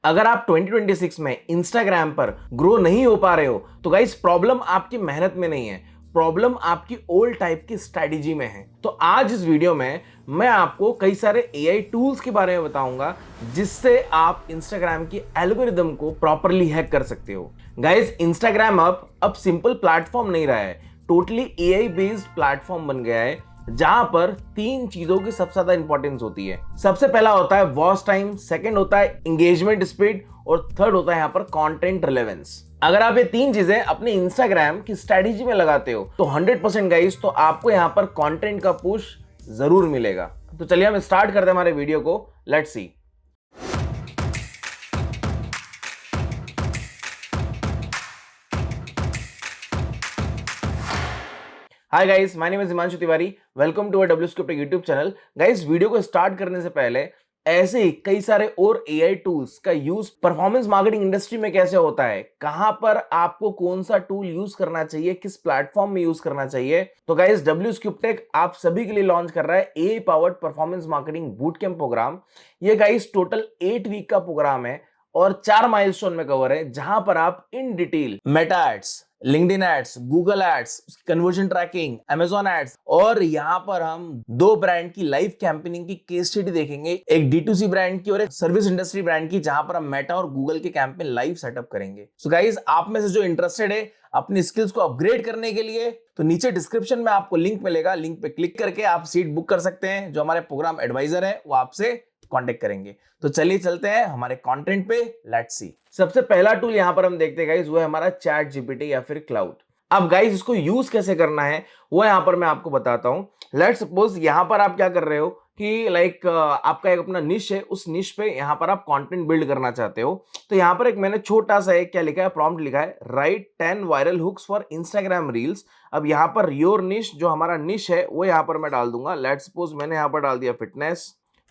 अगर आप 2026 में इंस्टाग्राम पर ग्रो नहीं हो पा रहे हो तो गाइस प्रॉब्लम आपकी मेहनत में नहीं है, प्रॉब्लम आपकी ओल्ड टाइप की स्ट्रेटेजी में है। तो आज इस वीडियो में मैं आपको कई सारे एआई टूल्स के बारे में बताऊंगा जिससे आप इंस्टाग्राम की एल्गोरिदम को प्रॉपरली हैक कर सकते हो। गाइस इंस्टाग्राम अब सिंपल प्लेटफॉर्म नहीं रहा है, टोटली एआई बेस्ड प्लेटफॉर्म बन गया है जहां पर तीन चीजों की सबसे ज्यादा इंपॉर्टेंस होती है। सबसे पहला होता है वॉच टाइम, सेकंड होता है एंगेजमेंट स्पीड और थर्ड होता है यहां पर कंटेंट रिलेवेंस। अगर आप ये तीन चीजें अपने इंस्टाग्राम की स्ट्रेटेजी में लगाते हो तो 100% गाइस तो आपको यहां पर कंटेंट का पुश जरूर मिलेगा। तो चलिए हम स्टार्ट करते हैं हमारे वीडियो को, let's see. Hi guys, my name is Himanshu Tiwari, welcome to W script YouTube channel. Guys video को स्टार्ट करने से पहले ऐसे ही कई सारे और एआई टूल्स का यूज परफॉर्मेंस मार्केटिंग इंडस्ट्री में कैसे होता है, कहां पर आपको कौन सा टूल यूज करना चाहिए, किस प्लेटफॉर्म में यूज करना चाहिए, तो गाइस डब्ल्यू स्क्रिप्टेक आप सभी के लिए लॉन्च कर रहा है AI powered performance marketing boot camp programme. ये गाइस टोटल 8 वीक का प्रोग्राम है और 4 माइलस्टोन में कवर है जहां पर आप in detail Meta ads, LinkedIn ads, Google ads, conversion tracking, Amazon ads और यहां पर हम दो ब्रांड की लाइव कैंपेनिंग की केस स्टडी देखेंगे, एक D2C ब्रांड की और एक सर्विस इंडस्ट्री ब्रांड की, जहां पर हम मेटा और गूगल के कैंपेन लाइव सेटअप करेंगे। सो गाइस आप में से जो इंटरेस्टेड है अपनी स्किल्स को अपग्रेड करने के लिए तो नीचे डिस्क्रिप्शन में आपको लिंक मिलेगा, लिंक पे क्लिक करके आप सीट बुक कर सकते हैं। जो हमारे प्रोग्राम एडवाइजर है वो आपसे कांटेक्ट करेंगे। तो चलिए चलते हैं हमारे कंटेंट पे, लेट्स सी। सबसे पहला टूल यहां पर हम देखते हैं गाइस, वो है हमारा चैट जीपीटी या फिर क्लाउड। अब गाइस इसको यूज कैसे करना है वो यहां पर मैं आपको बताता हूं। लेट्स सपोज यहां पर आप क्या कर रहे हो कि लाइक आपका एक अपना निश है, उस निश पे यहां पर आप कंटेंट बिल्ड करना चाहते हो। तो यहां पर एक मैंने छोटा सा एक क्या लिखा है, प्रॉम्प्ट लिखा है, write 10 viral hooks for Instagram reels. अब यहां पर योर निश, जो हमारा निश है वो यहां पर मैं डाल दूंगा। लेट्स सपोज मैंने यहां पर डाल दिया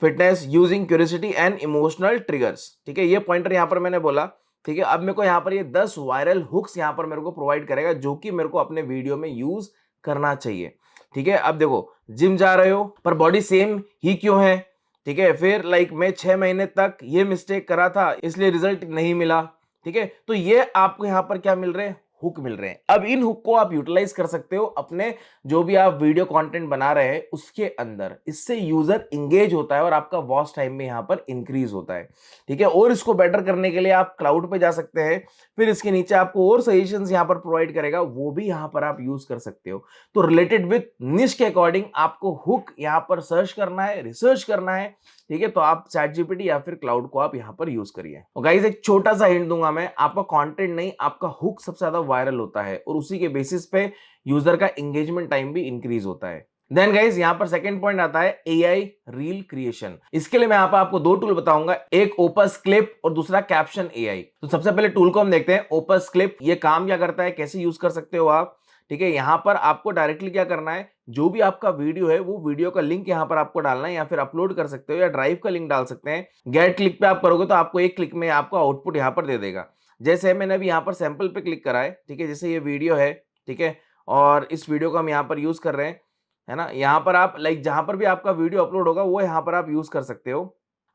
fitness using curiosity and emotional triggers. ठीक है, ये पॉइंटर यहां पर मैंने बोला। ठीक है, अब मेरे को यहां पर ये 10 वायरल हुक्स यहां पर मेरे को प्रोवाइड करेगा जो कि मेरे को अपने वीडियो में यूज करना चाहिए। ठीक है, अब देखो जिम जा रहे हो पर बॉडी सेम ही क्यों है। ठीक है, फिर लाइक मैं 6 महीने तक ये मिस्टेक करा था इसलिए रिजल्ट नहीं मिला। ठीक है, तो ये आपको यहां पर क्या मिल रहे हैं, हुक मिल रहे हैं। अब इन हुक को आप यूटिलाइज कर सकते हो अपने जो भी आप वीडियो कंटेंट बना रहे हैं उसके अंदर। इससे यूजर इंगेज होता है और आपका वॉच टाइम में यहां पर इंक्रीज होता है। ठीक है, और इसको बेटर करने के लिए आप क्लाउड पे जा सकते हैं, फिर इसके नीचे आपको और सजेशंस यहां पर प्रोवाइड करेगा, वो भी यहां पर आप यूज कर सकते हो। तो रिलेटेड विद निश के अकॉर्डिंग आपको हुक यहां पर सर्च करना है, रिसर्च करना है। ठीक है, तो आप चैट जीपीटी या फिर क्लाउड को आप यहां पर यूज करिए। और गाइस एक छोटा सा हिंट दूंगा मैं, आपका कंटेंट नहीं आपका हुक सबसे ज्यादा वायरल होता है और उसी के बेसिस पे यूजर का एंगेजमेंट टाइम भी इंक्रीज होता है। देन गाइस यहां पर सेकंड पॉइंट आता है एआई रील क्रिएशन। इसके लिए मैं यहां पर आपको दो टूल बताऊंगा, एक ओपस क्लिप और दूसरा कैप्शन एआई। तो सबसे पहले टूल को हम देखते हैं, ओपस क्लिप। ये काम क्या करता है, कैसे यूज कर सकते हो आप। ठीक है, यहां पर आपको डायरेक्टली क्या करना है, जो भी आपका वीडियो है वो वीडियो का लिंक यहां पर आपको डालना है, या फिर अपलोड कर सकते हो या ड्राइव का लिंक डाल सकते हैं। गेट क्लिक पे आप करोगे तो आपको एक क्लिक में आपको आउटपुट यहां पर दे देगा। जैसे मैंने अभी यहां पर सैंपल पे क्लिक करा है। ठीक है, जैसे ये वीडियो है, ठीक है, और इस वीडियो को हम यहां पर यूज कर रहे हैं, है ना। यहां पर आप लाइक जहां पर भी आपका वीडियो अपलोड होगा वो यहां पर आप यूज कर सकते हो।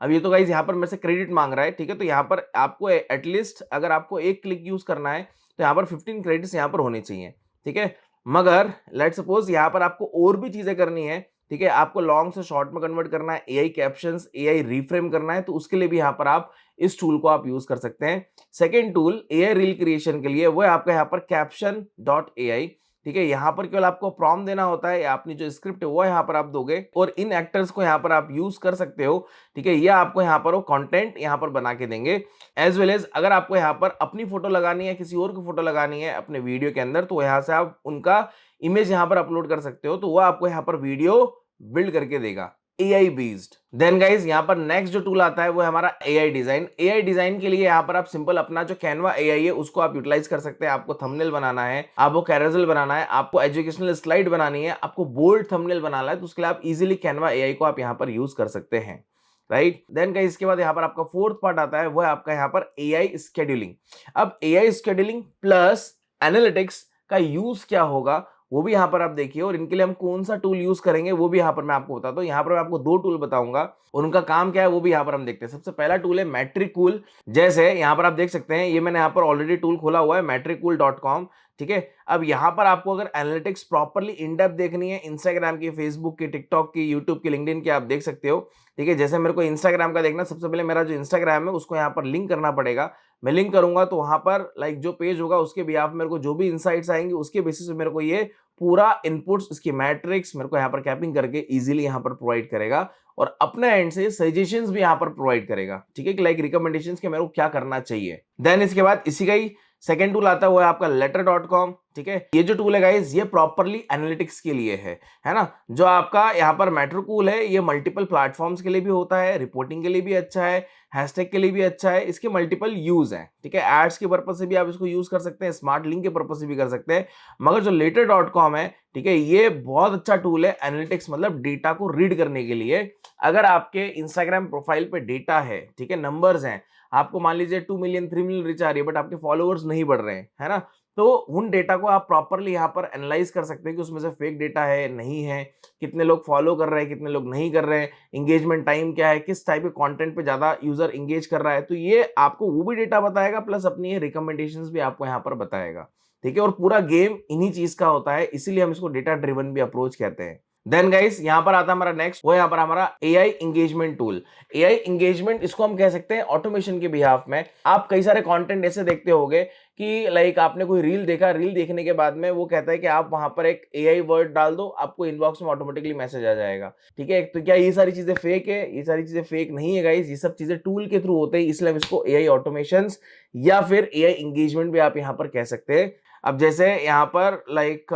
अब ये तो गाइस यहां पर मेरे से क्रेडिट मांग रहा है। ठीक है, तो यहां पर आपको एटलीस्ट अगर आपको एक क्लिक यूज करना है तो यहां पर 15 क्रेडिट्स यहां पर होने चाहिए। ठीक है, मगर लेट सपोज यहां पर आपको और भी चीजें करनी है। ठीक है, आपको लॉन्ग से शॉर्ट में कन्वर्ट करना है, एआई कैप्शंस, एआई रिफ्रेम करना है, तो उसके लिए भी यहां पर आप इस टूल को आप यूज कर सकते हैं। Second tool AI reel creation के लिए वो है आपका यहां पर कैप्शन डॉट एआई। ठीक है, यहां पर केवल आपको प्रॉम्प्ट देना होता है, या अपनी जो स्क्रिप्ट है वो यहां पर आप दोगे और इन एक्टर्स को यहां पर आप यूज कर सकते हो। ठीक है, ये आपको यहां पर वो कंटेंट यहां पर बना के देंगे। एज वेल एज अगर आपको यहां पर अपनी फोटो लगानी है, किसी और की फोटो लगानी है अपने वीडियो के अंदर, तो यहां से आप उनका इमेज यहां पर अपलोड कर सकते हो, तो वो आपको यहां पर वीडियो बिल्ड करके देगा, एआई बेस्ड। देन गाइस यहां पर नेक्स्ट जो टूल आता है वो है हमारा एआई डिजाइन। एआई डिजाइन के लिए यहां पर आप सिंपल अपना जो कैनवा एआई है उसको आप यूटिलाइज कर सकते हैं। आपको थंबनेल बनाना है, आपको कैरोसेल बनाना है, आपको एजुकेशनल स्लाइड बनानी है, आपको बोल्ड थंबनेल बनाना है, तो उसके लिए आप इजीली कैनवा एआई को आप यहां पर यूज कर सकते हैं। राइट, देन गाइस इसके बाद यहां पर आपका फोर्थ पार्ट आता है, वो है आपका यहां पर एआई स्केड्यूलिंग। अब एआई स्केड्यूलिंग प्लस एनालिटिक्स का यूज क्या होगा वो भी यहाँ पर आप देखिए, और इनके लिए हम कौन सा टूल यूज करेंगे वो भी यहाँ पर मैं आपको बताता हूँ। यहाँ पर मैं आपको 2 टूल बताऊंगा और उनका काम क्या है वो भी यहाँ पर हम देखते हैं। सबसे पहला टूल है मैट्रिकूल। जैसे यहाँ पर आप देख सकते हैं, ये मैंने यहाँ पर ऑलरेडी टूल खोला हुआ है मैट्रिकूल.com। ठीक है, अब यहाँ पर आपको अगर एनालिटिक्स प्रॉपर्ली इन डेप्थ देखनी है, इंस्टाग्राम की, फेसबुक की, टिकटॉक की, यूट्यूब की, लिंक्डइन की, आप देख सकते हो। ठीक है, जैसे मेरे को इंस्टाग्राम का देखना, सबसे पहले मेरा जो इंस्टाग्राम है उसको यहाँ पर लिंक करना पड़ेगा। मैं लिंक करूंगा तो वहां पर लाइक जो पेज होगा उसके बिहाफ मेरे को जो भी इनसाइट्स आएंगे उसके बेसिस पे मेरे को ये पूरा इनपुट्स, इसकी मैट्रिक्स मेरे को यहाँ पर कैपिंग करके इजीली यहाँ पर प्रोवाइड करेगा, और अपने एंड से सजेशंस भी यहाँ पर प्रोवाइड करेगा। ठीक है, कि लाइक रिकमेंडेशंस के मेरे को क्या करना चाहिए। देन इसके बाद इसी का ही सेकंड टूल आता है, वो है आपका letter.com। ठीक है, ये जो टूल है गाइस ये प्रॉपर्ली एनालिटिक्स के लिए है ना। जो आपका यहाँ पर मैट्रिकूल है ये मल्टीपल प्लेटफॉर्म्स के लिए भी होता है, रिपोर्टिंग के लिए भी अच्छा है, हैशटैग के लिए भी अच्छा है, इसके मल्टीपल यूज हैं। ठीक है, एड्स के पर्पज से भी आप इसको यूज कर सकते हैं, स्मार्ट लिंक के पर्पज से भी कर सकते हैं। मगर जो letter.com है, ठीक है, ये बहुत अच्छा टूल है एनालिटिक्स, मतलब डेटा को रीड करने के लिए। अगर आपके इंस्टाग्राम प्रोफाइल पे डेटा है, ठीक है, नंबर्स हैं, आपको मान लीजिए 2 मिलियन 3 मिलियन रीच आ रही है बट आपके फॉलोअर्स नहीं बढ़ रहे हैं, है ना, तो उन डेटा को आप प्रॉपर्ली यहाँ पर एनालाइज कर सकते हैं कि उसमें से फेक डेटा है नहीं है, कितने लोग फॉलो कर रहे हैं, कितने लोग नहीं कर रहे हैं, एंगेजमेंट टाइम क्या है, किस टाइप के कंटेंट पे ज्यादा यूजर एंगेज कर रहा है। तो ये आपको वो भी डेटा बताएगा, प्लस अपनी रिकमेंडेशंस भी आपको यहाँ पर बताएगा। ठीक है, और पूरा गेम इन्हीं चीज का होता है, इसीलिए हम इसको डेटा ड्रिवन भी अप्रोच कहते हैं। देन गाइस यहाँ पर आता है हमारा नेक्स्ट, वो यहाँ पर हमारा AI engagement tool. AI engagement इसको हम कह सकते हैं ऑटोमेशन के बिहाफ में। आप कई सारे कंटेंट ऐसे देखते होंगे कि लाइक आपने कोई रील देखा, रील देखने के बाद में वो कहता है कि आप वहां पर एक एआई वर्ड डाल दो, आपको इनबॉक्स में ऑटोमेटिकली मैसेज आ जाएगा। ठीक है, तो क्या ये सारी चीजें फेक है? ये सारी चीजें फेक नहीं है गाइस, ये सब चीजें टूल के थ्रू होते हैं, इसलिए हम इसको एआई ऑटोमेशन या फिर एआई एंगेजमेंट भी आप यहाँ पर कह सकते हैं। अब जैसे यहाँ पर लाइक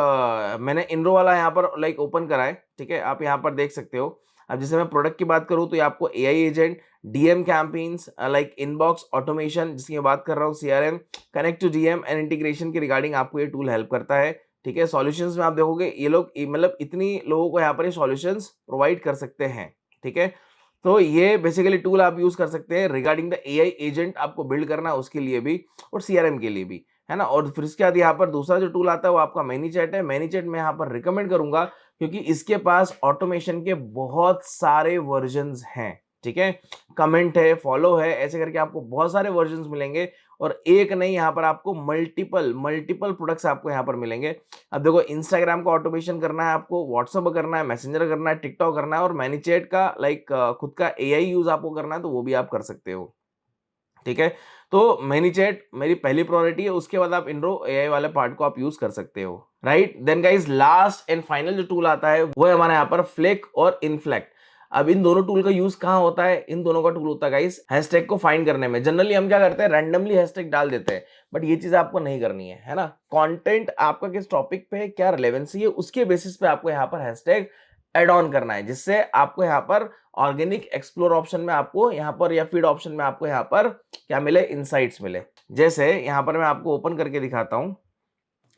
मैंने इनरो वाला यहाँ पर लाइक ओपन करा है। ठीक है, आप यहाँ पर देख सकते हो। अब जैसे मैं प्रोडक्ट की बात करूँ तो ये आपको AI agent, DM campaigns, like inbox automation जिसकी मैं बात कर रहा हूँ, CRM, connect to DM and integration के रिगार्डिंग आपको ये टूल हेल्प करता है। ठीक है, सॉल्यूशंस में आप देखोगे ये लोग मतलब इतनी लोगों को यहाँ पर ये सॉल्यूशंस प्रोवाइड कर सकते हैं। ठीक है, तो ये बेसिकली टूल आप यूज कर सकते हैं रिगार्डिंग द एआई एजेंट आपको बिल्ड करना है उसके लिए भी, और सीआरएम के लिए भी, है ना। और फिर इसके बाद यहाँ पर दूसरा जो टूल आता है वो आपका मैनीचैट है। मैनीचैट में यहाँ पर रिकमेंड करूंगा क्योंकि इसके पास ऑटोमेशन के बहुत सारे वर्जन्स हैं। ठीक है, कमेंट है, फॉलो है, ऐसे करके आपको बहुत सारे वर्जन्स मिलेंगे, और एक नहीं, यहाँ पर आपको मल्टीपल मल्टीपल प्रोडक्ट्स आपको यहाँ पर मिलेंगे। अब देखो, इंस्टाग्राम का ऑटोमेशन करना है आपको, व्हाट्सएप करना है, मैसेंजर करना है, टिकटॉक करना है, और मैनीचैट का लाइक खुद का एआई यूज आपको करना है, तो वो भी आप कर सकते हो। ठीक है, तो मैनीचैट मेरी पहली प्रायोरिटी है, उसके बाद आप इनरो एआई वाले पार्ट को आप यूज कर सकते हो, right. Then guys last and final जो टूल आता है वो है हमारे यहाँ पर फ्लेक और इनफ्लेक्ट। अब इन दोनों टूल का यूज कहाँ होता है? इन दोनों का टूल होता है गाइस हैशटैग को फाइंड करने में। जनरली हम क्या करते हैं, रैंडमली हैशटैग डाल देते हैं, बट ये चीज आपको नहीं करनी है ना। कंटेंट आपका किस टॉपिक पे है, क्या रिलेवेंसी है, उसके बेसिस पे आपको यहाँ पर हैशटैग एड ऑन करना है, जिससे आपको यहाँ पर ऑर्गेनिक एक्सप्लोर ऑप्शन में आपको यहाँ पर, या फीड ऑप्शन में आपको यहाँ पर क्या मिले, इनसाइट्स मिले। जैसे यहाँ पर मैं आपको ओपन करके दिखाता हूँ,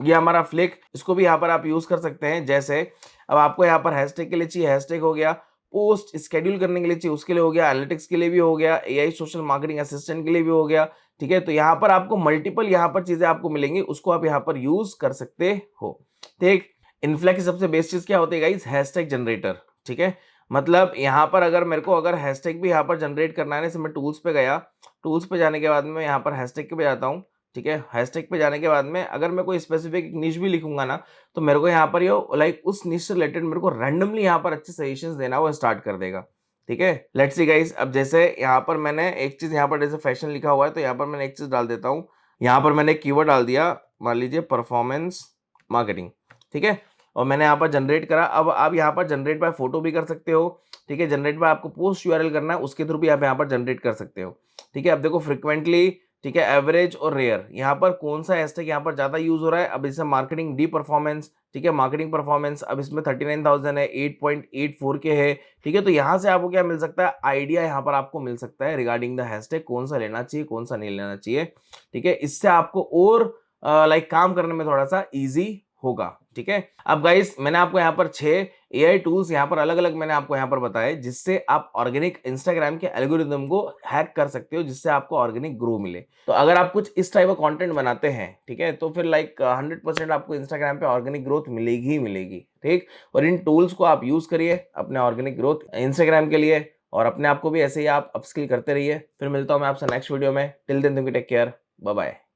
ये हमारा फ्लिक, इसको भी यहाँ पर आप यूज कर सकते हैं। जैसे अब आपको यहाँ पर हैशटैग के लिए चाहिए, हैशटैग हो गया, पोस्ट स्केड्यूल करने के लिए चाहिए, उसके लिए हो गया, एनालिटिक्स के लिए भी हो गया, एआई सोशल मार्केटिंग असिस्टेंट के लिए भी हो गया। ठीक है, तो यहाँ पर आपको मल्टीपल यहाँ पर चीजें आपको मिलेंगी, उसको आप यहाँ पर यूज कर सकते हो। ठीक, इनफ्लेक्ट की सबसे बेस्ट चीज क्या होती है गाइस, हैशटैग जनरेटर। ठीक है, मतलब यहाँ पर अगर मेरे को अगर हैशटैग भी यहाँ पर जनरेट करना है, जैसे मैं टूल्स पे गया, टूल्स पे जाने के बाद में यहाँ पर हैशटैग पे जाता हूँ। ठीक है, हैशटैग पे जाने के बाद में अगर मैं कोई स्पेसिफिक निश भी लिखूंगा ना, तो मेरे को यहाँ पर ये लाइक उस निश से रिलेटेड मेरे को रैंडमली यहाँ पर अच्छे सजेशंस देना वो स्टार्ट कर देगा। ठीक है, लेट्स सी गाइस, अब जैसे यहाँ पर मैंने एक चीज यहाँ पर जैसे फैशन लिखा हुआ है, तो यहाँ पर मैंने एक चीज डाल देता हूँ। यहाँ पर मैंने कीवर्ड डाल दिया, मान लीजिए परफॉर्मेंस मार्केटिंग। ठीक है, और मैंने यहाँ पर जनरेट करा। अब आप यहाँ पर जनरेट बाय फोटो भी कर सकते हो। ठीक है, जनरेट बाय आपको पोस्ट यूआरएल करना है, उसके थ्रू भी आप यहाँ पर जनरेट कर सकते हो। ठीक है, अब देखो फ्रिक्वेंटली, ठीक है, एवरेज और रेयर, यहाँ पर कौन सा हैशटैग यहाँ पर ज्यादा यूज हो रहा है। अब इससे मार्केटिंग डी परफॉर्मेंस, ठीक है, मार्केटिंग परफॉर्मेंस, अब इसमें 39,000 है, 8.84 के है। ठीक है, तो यहाँ से आपको क्या मिल सकता है, आइडिया यहाँ पर आपको मिल सकता है रिगार्डिंग द हैशटैग, कौन सा लेना चाहिए, कौन सा नहीं लेना चाहिए। ठीक है, इससे आपको और लाइक काम करने में थोड़ा सा ईजी होगा। ठीक है, अब गाइस मैंने आपको यहाँ पर 6 एआई टूल्स यहाँ पर अलग अलग मैंने आपको यहाँ पर बताए, जिससे आप ऑर्गेनिक इंस्टाग्राम के एल्गोरिदम को हैक कर सकते हो, जिससे आपको ऑर्गेनिक ग्रो मिले। तो अगर आप कुछ इस टाइप का कंटेंट बनाते हैं, ठीक है, तो फिर लाइक 100% आपको इंस्टाग्राम पे ऑर्गेनिक ग्रोथ मिलेगी ही मिलेगी। ठीक, और इन टूल्स को आप यूज करिए अपने ऑर्गेनिक ग्रोथ इंस्टाग्राम के लिए, और अपने आप को भी ऐसे ही आप अपस्किल करते रहिए। फिर मिलता हूं मैं आपसे नेक्स्ट वीडियो में। Till then take care, bye bye.